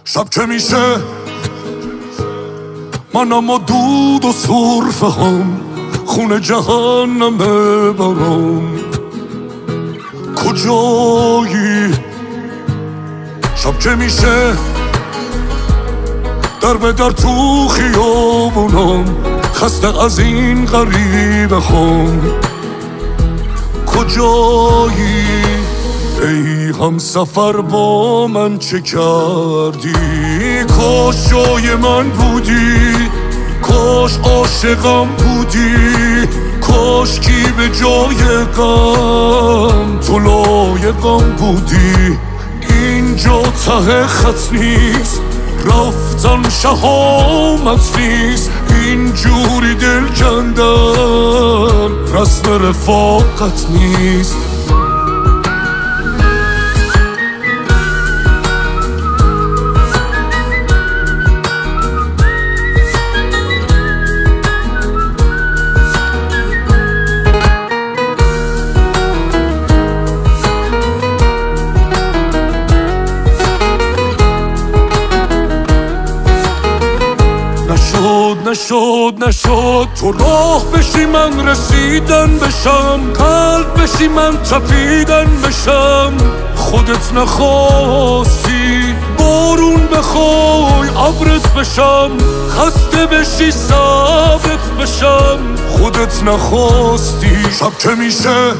شب که میشه منم و دود و سرفه هم خونه جهنم برام کجایی؟ شب که میشه در به در تو خیابونم خسته از این غریبه هم کجایی؟ ای هم سفر با من چه کردی؟ کاش جای من بودی، کاش عاشقم بودی، کاش کی به جای غم تو لایقم بودی. اینجا ته خط نیست، رفتن شهامت نیست، اینجوری دل کندن رسم رفاقت نیست. نشد تو راه بشی من رسیدن بشم، قلب بشی من تپیدن بشم. خودت نخواستی بارون بخوای عبرت بشم، خسته بشی صبرت بشم. خودت نخواستی شب که میشه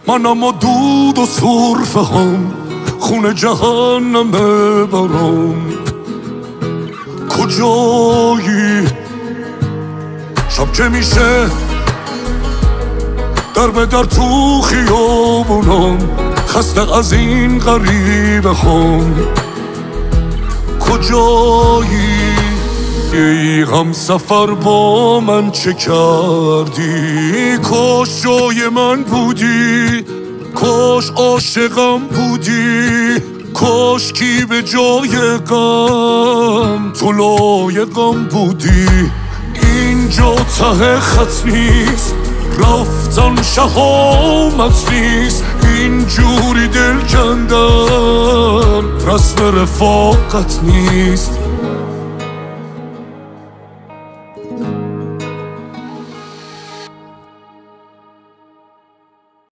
منم و دود و سرفه هم خونه جهنم برام کجایی؟ شب که میشه در به در تو خیابونم خسته از این غریبه هم کجایی؟ ای هم سفر با من چه کردی؟ کاش جای من بودی، کاش عاشقم بودی، کاش کی به جای غم تو لایقم بودی. اینجا ته خط نیست، رفتن شهامت نیست، اینجوری دل کندن رسم رفاقت نیست.